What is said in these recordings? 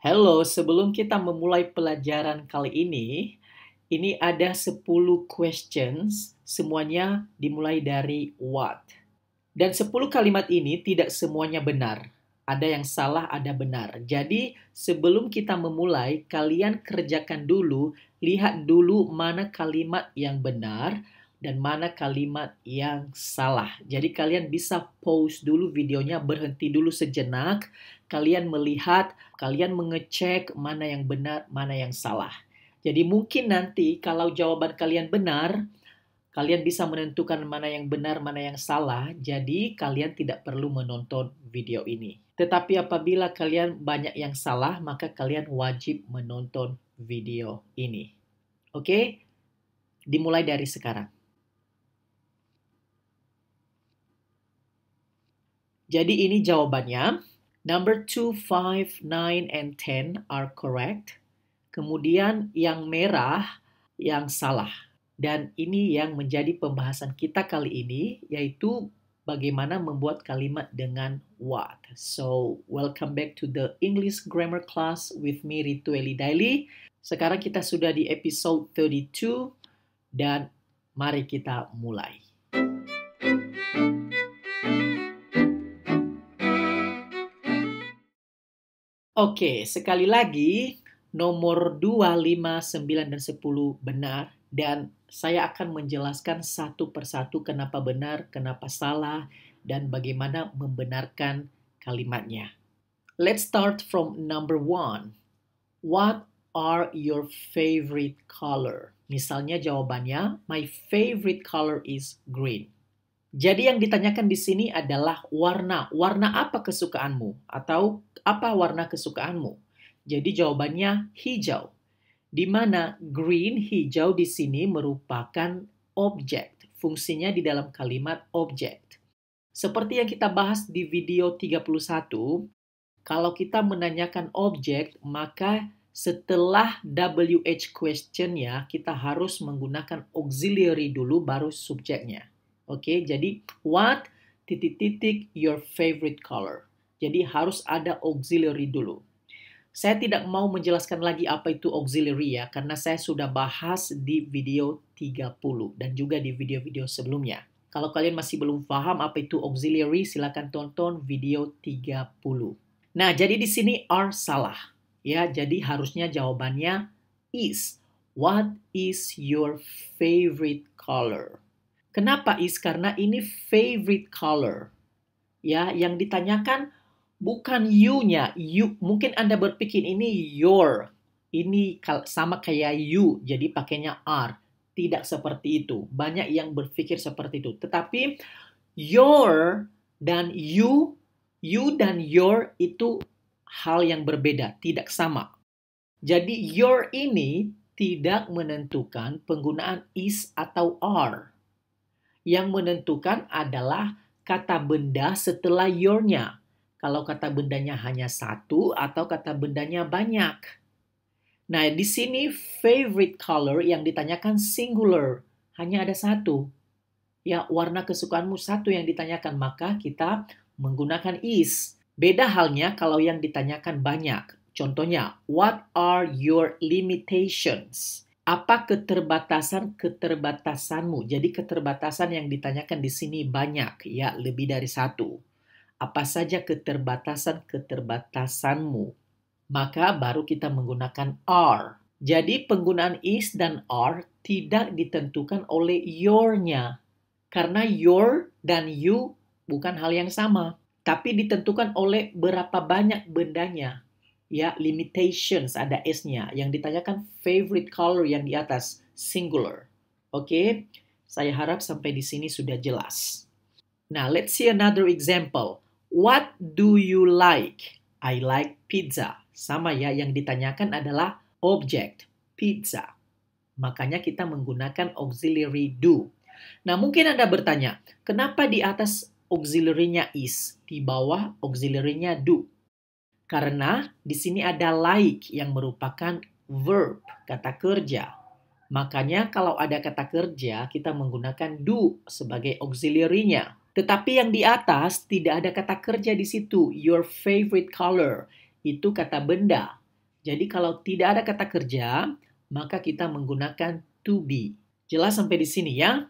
Halo, sebelum kita memulai pelajaran kali ini ada 10 questions, semuanya dimulai dari what. Dan 10 kalimat ini tidak semuanya benar. Ada yang salah, ada benar. Jadi, sebelum kita memulai, kalian kerjakan dulu, lihat dulu mana kalimat yang benar dan mana kalimat yang salah. Jadi, kalian bisa pause dulu videonya, berhenti dulu sejenak, kalian melihat, kalian mengecek mana yang benar, mana yang salah. Jadi, mungkin nanti kalau jawaban kalian benar, kalian bisa menentukan mana yang benar, mana yang salah, jadi kalian tidak perlu menonton video ini. Tetapi apabila kalian banyak yang salah, maka kalian wajib menonton video ini. Oke? Dimulai dari sekarang. Jadi ini jawabannya. Number 2, 5, 9, and 10 are correct. Kemudian yang merah yang salah. Dan ini yang menjadi pembahasan kita kali ini, yaitu bagaimana membuat kalimat dengan what. So, welcome back to the English Grammar Class with me, Ritu Eli Daily. Sekarang kita sudah di episode 32, dan mari kita mulai. Oke, sekali lagi, nomor 2, 5, 9, dan 10 benar. Dan saya akan menjelaskan satu persatu kenapa benar, kenapa salah, dan bagaimana membenarkan kalimatnya. Let's start from number 1. What are your favorite color? Misalnya jawabannya, my favorite color is green. Jadi yang ditanyakan di sini adalah warna. Warna apa kesukaanmu? Atau apa warna kesukaanmu? Jadi jawabannya hijau. Di mana green, hijau di sini merupakan objek. Fungsinya di dalam kalimat objek. Seperti yang kita bahas di video 31, kalau kita menanyakan objek, maka setelah WH question-nya, kita harus menggunakan auxiliary dulu, baru subjeknya. Oke, jadi what your favorite color. Jadi harus ada auxiliary dulu. Saya tidak mau menjelaskan lagi apa itu auxiliary ya, karena saya sudah bahas di video 30 dan juga di video-video sebelumnya. Kalau kalian masih belum paham apa itu auxiliary, silakan tonton video 30. Nah, jadi di sini are salah. Ya, jadi harusnya jawabannya is. What is your favorite color? Kenapa is? Karena ini favorite color. Ya, yang ditanyakan bukan you-nya. You, mungkin Anda berpikir ini your. Ini sama kayak you, jadi pakainya are. Tidak seperti itu. Banyak yang berpikir seperti itu. Tetapi your dan you dan your itu hal yang berbeda, tidak sama. Jadi your ini tidak menentukan penggunaan is atau are. Yang menentukan adalah kata benda setelah your-nya. Kalau kata bendanya hanya satu atau kata bendanya banyak. Nah, di sini favorite color yang ditanyakan singular. Hanya ada satu. Ya, warna kesukaanmu satu yang ditanyakan, maka kita menggunakan is. Beda halnya kalau yang ditanyakan banyak. Contohnya, what are your limitations? Apa keterbatasanmu? Jadi keterbatasan yang ditanyakan di sini banyak, ya, lebih dari satu. Apa saja keterbatasanmu? Maka baru kita menggunakan are. Jadi penggunaan is dan are tidak ditentukan oleh your-nya. Karena your dan you bukan hal yang sama. Tapi ditentukan oleh berapa banyak bendanya. Ya, limitations, ada S-nya. Yang ditanyakan favorite color yang di atas, singular. Oke, saya harap sampai di sini sudah jelas. Now, let's see another example. What do you like? I like pizza. Sama ya, yang ditanyakan adalah object, pizza. Makanya kita menggunakan auxiliary do. Nah, mungkin Anda bertanya, kenapa di atas auxiliary-nya is, di bawah auxiliary-nya do? Karena di sini ada like yang merupakan verb, kata kerja. Makanya kalau ada kata kerja, kita menggunakan do sebagai auxiliary-nya. Tetapi yang di atas tidak ada kata kerja di situ. Your favorite color. Itu kata benda. Jadi kalau tidak ada kata kerja, maka kita menggunakan to be. Jelas sampai di sini ya?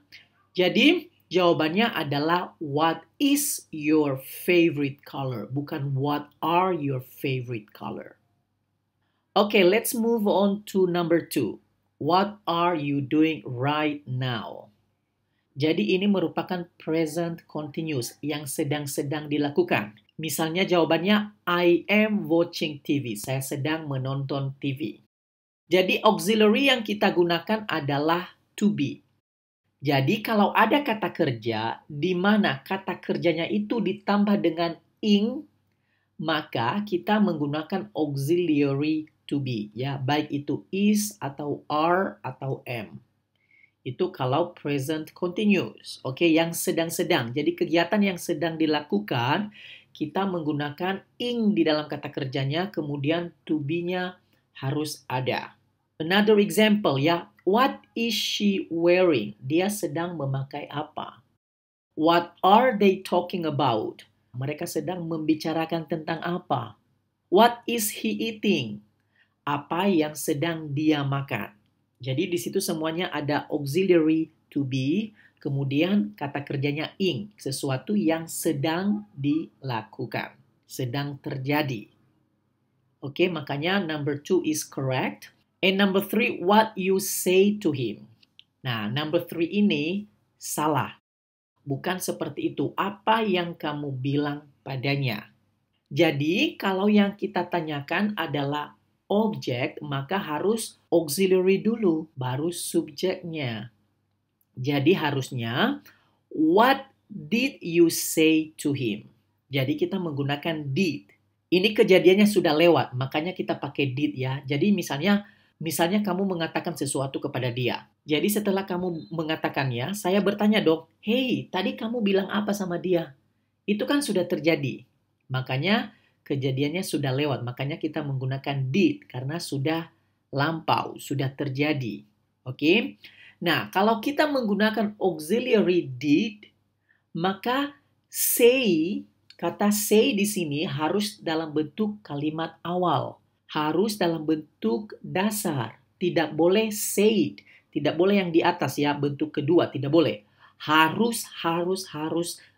Jadi jawabannya adalah what is your favorite color, bukan what are your favorite color. Okay, let's move on to number 2. What are you doing right now? Jadi ini merupakan present continuous yang sedang-sedang dilakukan. Misalnya jawabannya I am watching TV. Saya sedang menonton TV. Jadi auxiliary yang kita gunakan adalah to be. Jadi kalau ada kata kerja di mana kata kerjanya itu ditambah dengan ing, maka kita menggunakan auxiliary to be, ya, baik itu is atau are atau am. Itu kalau present continuous, oke, yang sedang-sedang. Jadi kegiatan yang sedang dilakukan, kita menggunakan ing di dalam kata kerjanya, kemudian to be-nya harus ada. Another example, ya, what is she wearing? Dia sedang memakai apa? What are they talking about? Mereka sedang membicarakan tentang apa? What is he eating? Apa yang sedang dia makan. Jadi di situ semuanya ada auxiliary to be, kemudian kata kerjanya ing, sesuatu yang sedang dilakukan, sedang terjadi. Oke, makanya number 2 is correct. And number 3, what you say to him. Nah, number 3 ini salah. Bukan seperti itu. Apa yang kamu bilang padanya. Jadi, kalau yang kita tanyakan adalah objek, maka harus auxiliary dulu, baru subjeknya. Jadi harusnya, what did you say to him? Jadi kita menggunakan did. Ini kejadiannya sudah lewat, makanya kita pakai did ya. Jadi misalnya kamu mengatakan sesuatu kepada dia. Jadi setelah kamu mengatakannya, saya bertanya dong, hey, tadi kamu bilang apa sama dia? Itu kan sudah terjadi. Makanya kejadiannya sudah lewat, makanya kita menggunakan did karena sudah lampau, sudah terjadi. Oke? Nah, kalau kita menggunakan auxiliary did, maka say, kata say di sini harus dalam bentuk kalimat awal, harus dalam bentuk dasar, tidak boleh said, tidak boleh yang di atas ya, bentuk kedua, tidak boleh. Harus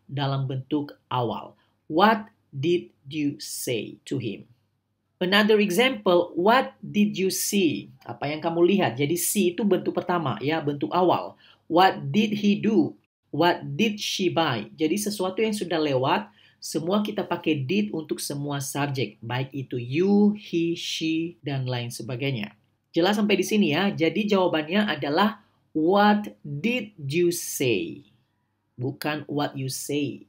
dalam bentuk awal. What did you say to him? Another example, what did you see? Apa yang kamu lihat? Jadi see itu bentuk pertama, ya, bentuk awal. What did he do? What did she buy? Jadi sesuatu yang sudah lewat, semua kita pakai did untuk semua subjek, baik itu you, he, she, dan lain sebagainya. Jelas sampai di sini ya. Jadi jawabannya adalah what did you say? Bukan what you said.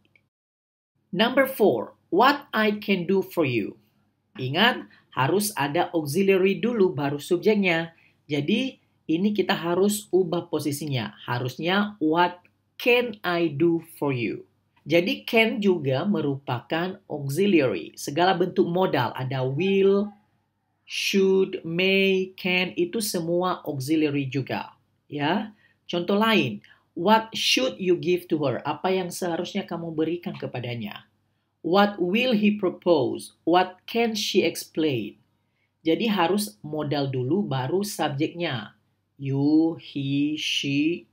Number 4, what I can do for you. Ingat, harus ada auxiliary dulu baru subjeknya. Jadi, ini kita harus ubah posisinya. Harusnya, what can I do for you? Jadi, can juga merupakan auxiliary. Segala bentuk modal, ada will, should, may, can, itu semua auxiliary juga. Ya, contoh lain, what should you give to her? Apa yang seharusnya kamu berikan kepadanya? What will he propose? What can she explain? Jadi harus modal dulu baru subjeknya. You, he, she.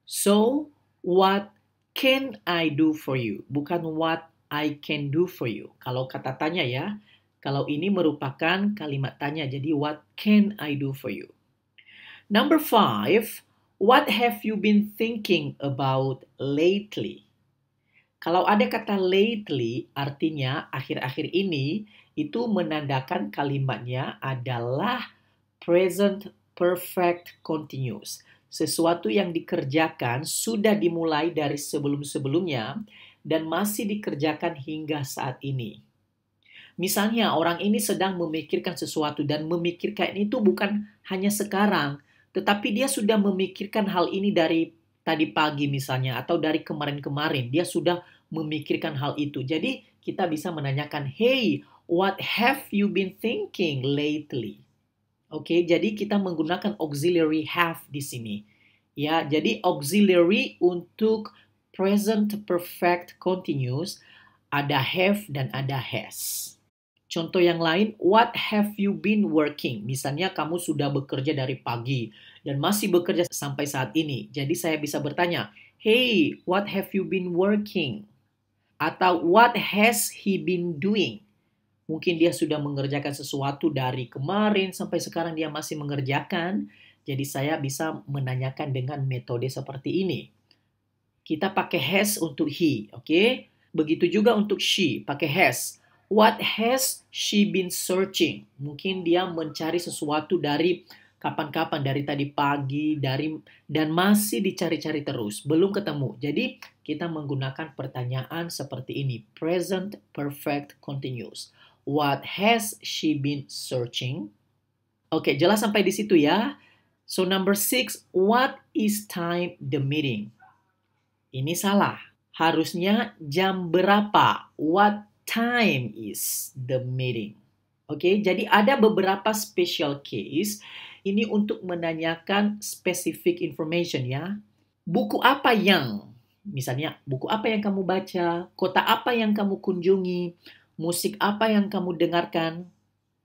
So, what can I do for you? Bukan what I can do for you. Kalau kata tanya ya. Kalau ini merupakan kalimat tanya. Jadi what can I do for you? Number 5, what have you been thinking about lately? Kalau ada kata lately, artinya akhir-akhir ini, itu menandakan kalimatnya adalah present perfect continuous. Sesuatu yang dikerjakan sudah dimulai dari sebelum-sebelumnya dan masih dikerjakan hingga saat ini. Misalnya orang ini sedang memikirkan sesuatu dan memikirkan itu bukan hanya sekarang, tetapi dia sudah memikirkan hal ini dari tadi pagi misalnya atau dari kemarin-kemarin. Dia sudah memikirkan hal itu. Jadi kita bisa menanyakan, hey, what have you been thinking lately? Oke, jadi kita menggunakan auxiliary have di sini. Ya, jadi auxiliary untuk present perfect continuous ada have dan ada has. Contoh yang lain, what have you been working? Misalnya kamu sudah bekerja dari pagi dan masih bekerja sampai saat ini. Jadi saya bisa bertanya, hey, what have you been working? Atau what has he been doing? Mungkin dia sudah mengerjakan sesuatu dari kemarin sampai sekarang dia masih mengerjakan. Jadi saya bisa menanyakan dengan metode seperti ini. Kita pakai has untuk he, oke? Begitu juga untuk she, pakai has. What has she been searching? Mungkin dia mencari sesuatu dari kapan-kapan, dari tadi pagi, dan masih dicari-cari terus, belum ketemu. Jadi kita menggunakan pertanyaan seperti ini, present perfect continuous. What has she been searching? Oke, jelas sampai di situ ya. So number 6, what is time the meeting? Ini salah. Harusnya jam berapa? What time is the meeting? Oke, jadi ada beberapa special case. Ini untuk menanyakan specific information ya. Buku apa yang, misalnya buku apa yang kamu baca, kota apa yang kamu kunjungi, musik apa yang kamu dengarkan.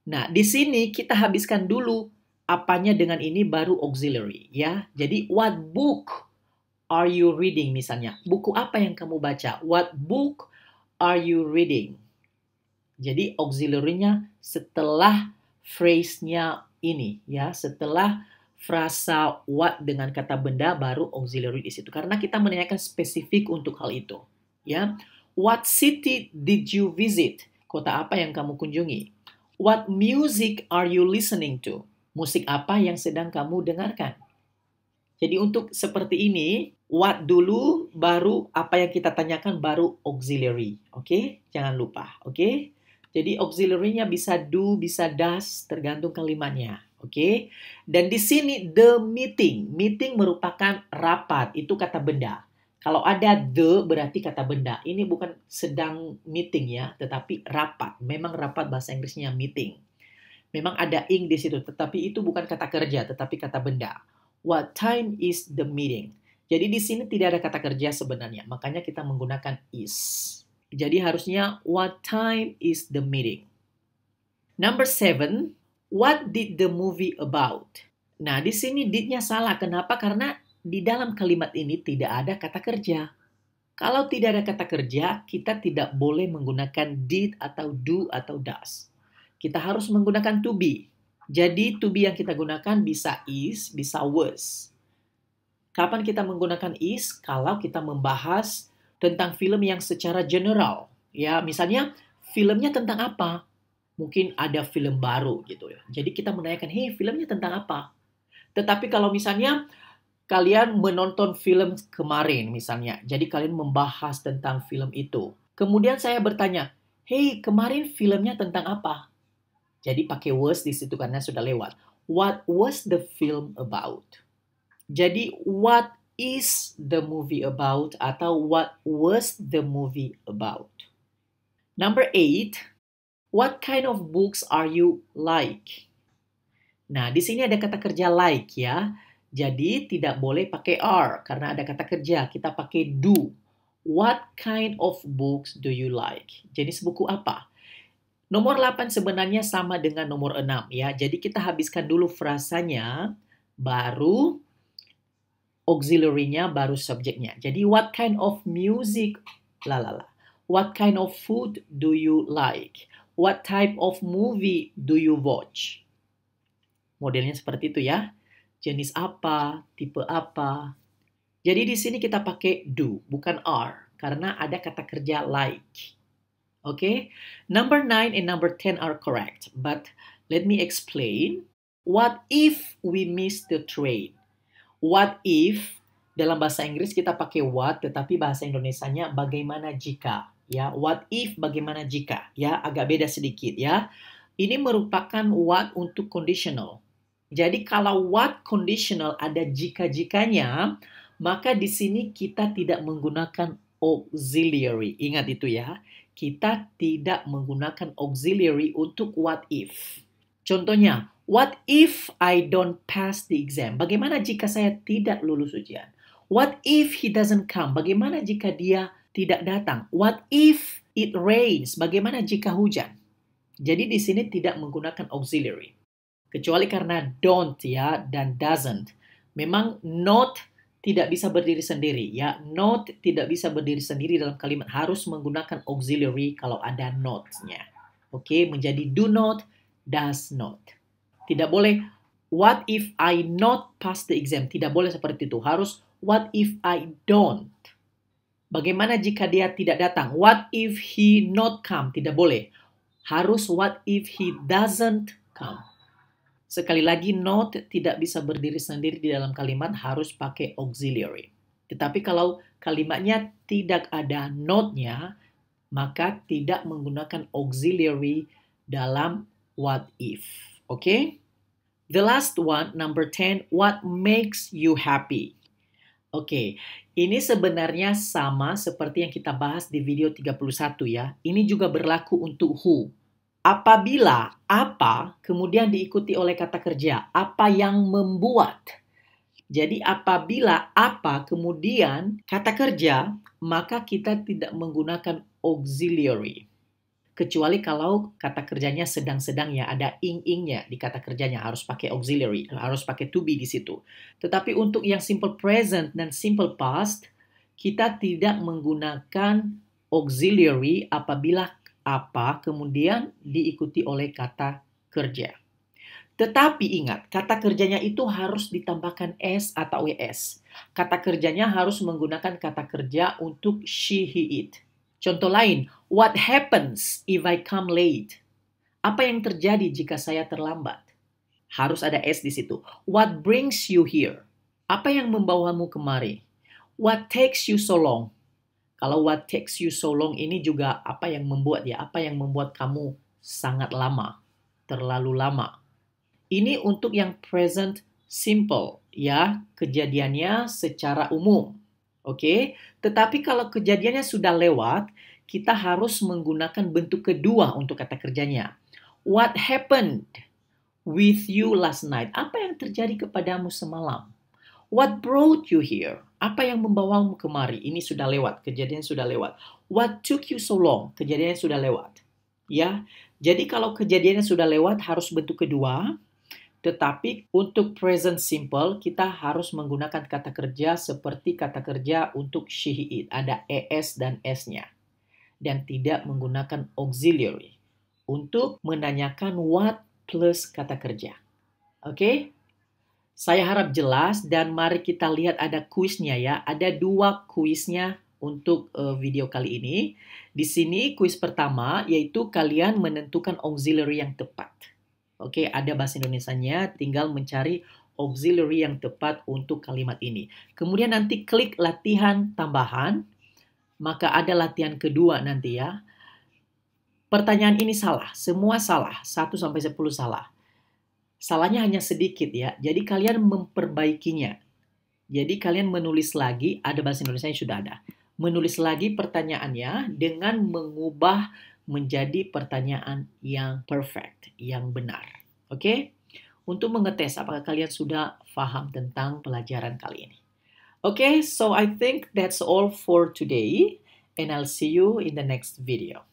Nah, di sini kita habiskan dulu apanya dengan ini baru auxiliary ya. Jadi what book are you reading misalnya? Buku apa yang kamu baca? What book are you reading? Jadi auxiliary-nya setelah phrase-nya ini ya, setelah frasa what dengan kata benda baru auxiliary di situ. Karena kita menanyakan spesifik untuk hal itu, ya. What city did you visit? Kota apa yang kamu kunjungi? What music are you listening to? Musik apa yang sedang kamu dengarkan? Jadi untuk seperti ini, what dulu baru apa yang kita tanyakan baru auxiliary. Oke? Jangan lupa, oke? Jadi auxiliary-nya bisa do, bisa does, tergantung kalimatnya. Oke? Dan di sini the meeting. Meeting merupakan rapat, itu kata benda. Kalau ada the berarti kata benda. Ini bukan sedang meeting ya, tetapi rapat. Memang rapat bahasa Inggrisnya meeting. Memang ada ing di situ, tetapi itu bukan kata kerja, tetapi kata benda. What time is the meeting? Jadi di sini tidak ada kata kerja sebenarnya, makanya kita menggunakan is. Jadi harusnya what time is the meeting? Number 7, what did the movie about? Nah, di sini did-nya salah. Kenapa? Karena di dalam kalimat ini tidak ada kata kerja. Kalau tidak ada kata kerja, kita tidak boleh menggunakan did atau do atau does. Kita harus menggunakan to be. Jadi to be yang kita gunakan bisa is, bisa was. Kapan kita menggunakan is? Kalau kita membahas tentang film yang secara general. Ya, misalnya filmnya tentang apa? Mungkin ada film baru gitu ya. Jadi kita menanyakan, hey, filmnya tentang apa? Tetapi kalau misalnya kalian menonton film kemarin misalnya, jadi kalian membahas tentang film itu. Kemudian saya bertanya, hey, kemarin filmnya tentang apa? Jadi pakai was di situ karena sudah lewat. What was the film about? Jadi what is the movie about atau what was the movie about? Number 8, what kind of books are you like? Nah, di sini ada kata kerja like ya. Jadi tidak boleh pakai are karena ada kata kerja. Kita pakai do. What kind of books do you like? Jadi sebuku apa? Nomor 8 sebenarnya sama dengan nomor 6 ya. Jadi kita habiskan dulu frasanya, baru auxiliary-nya, baru subjeknya. Jadi what kind of music? What kind of food do you like? What type of movie do you watch? Modelnya seperti itu ya. Jenis apa, tipe apa. Jadi di sini kita pakai do, bukan are. Karena ada kata kerja like. Okay? Number 9 and number 10 are correct. But let me explain. What if we miss the train? What if, dalam bahasa Inggris kita pakai what, tetapi bahasa Indonesianya bagaimana jika. Ya, what if bagaimana jika. Ya, agak beda sedikit ya. Ini merupakan what untuk conditional. Jadi kalau what conditional ada jika-jikanya, maka di sini kita tidak menggunakan auxiliary. Ingat itu ya. Kita tidak menggunakan auxiliary untuk what if. Contohnya, what if I don't pass the exam? Bagaimana jika saya tidak lulus ujian? What if he doesn't come? Bagaimana jika dia tidak datang? What if it rains? Bagaimana jika hujan? Jadi di sini tidak menggunakan auxiliary. Kecuali karena don't ya dan doesn't. Memang not tidak bisa berdiri sendiri ya. Not tidak bisa berdiri sendiri dalam kalimat, harus menggunakan auxiliary kalau ada not-nya. Oke, menjadi do not, does not. Tidak boleh what if I not pass the exam. Tidak boleh seperti itu. Harus what if I don't. Bagaimana jika dia tidak datang? What if he not come? Tidak boleh. Harus what if he doesn't come. Sekali lagi, not tidak bisa berdiri sendiri di dalam kalimat, harus pakai auxiliary. Tetapi kalau kalimatnya tidak ada not-nya, maka tidak menggunakan auxiliary dalam what if. Okay? The last one, number 10, what makes you happy? Oke, ini sebenarnya sama seperti yang kita bahas di video 31 ya. Ini juga berlaku untuk who. Apabila apa kemudian diikuti oleh kata kerja, apa yang membuat. Jadi apabila apa kemudian kata kerja, maka kita tidak menggunakan auxiliary. Kecuali kalau kata kerjanya sedang-sedang ya, ada ing-ingnya di kata kerjanya, harus pakai auxiliary, harus pakai to be di situ. Tetapi untuk yang simple present dan simple past, kita tidak menggunakan auxiliary apabila apa kemudian diikuti oleh kata kerja. Tetapi ingat, kata kerjanya itu harus ditambahkan s atau es. Kata kerjanya harus menggunakan kata kerja untuk she, he, it. Contoh lain, what happens if I come late? Apa yang terjadi jika saya terlambat? Harus ada s di situ. What brings you here? Apa yang membawamu kemari? What takes you so long? Kalau what takes you so long ini juga apa yang membuat ya, apa yang membuat kamu sangat lama, terlalu lama. Ini untuk yang present simple ya, kejadiannya secara umum. Oke, tetapi kalau kejadiannya sudah lewat, kita harus menggunakan bentuk kedua untuk kata kerjanya. What happened with you last night? Apa yang terjadi kepadamu semalam? What brought you here? Apa yang membawamu kemari? Ini sudah lewat, kejadian sudah lewat. What took you so long? Kejadiannya sudah lewat. Ya, jadi kalau kejadiannya sudah lewat harus bentuk kedua. Tetapi untuk present simple kita harus menggunakan kata kerja seperti kata kerja untuk she, he, it. Ada es dan s-nya. Dan tidak menggunakan auxiliary. Untuk menanyakan what plus kata kerja. Oke? Saya harap jelas dan mari kita lihat ada kuisnya ya. Ada 2 kuisnya untuk video kali ini. Di sini kuis pertama yaitu kalian menentukan auxiliary yang tepat. Oke, ada bahasa Indonesianya, tinggal mencari auxiliary yang tepat untuk kalimat ini. Kemudian nanti klik latihan tambahan, maka ada latihan kedua nanti ya. Pertanyaan ini salah, semua salah, 1-10 salah. Salahnya hanya sedikit ya, jadi kalian memperbaikinya. Jadi kalian menulis lagi, ada bahasa Indonesia yang sudah ada. Menulis lagi pertanyaannya dengan mengubah menjadi pertanyaan yang perfect, yang benar. Oke? Untuk mengetes apakah kalian sudah paham tentang pelajaran kali ini. Oke, so I think that's all for today and I'll see you in the next video.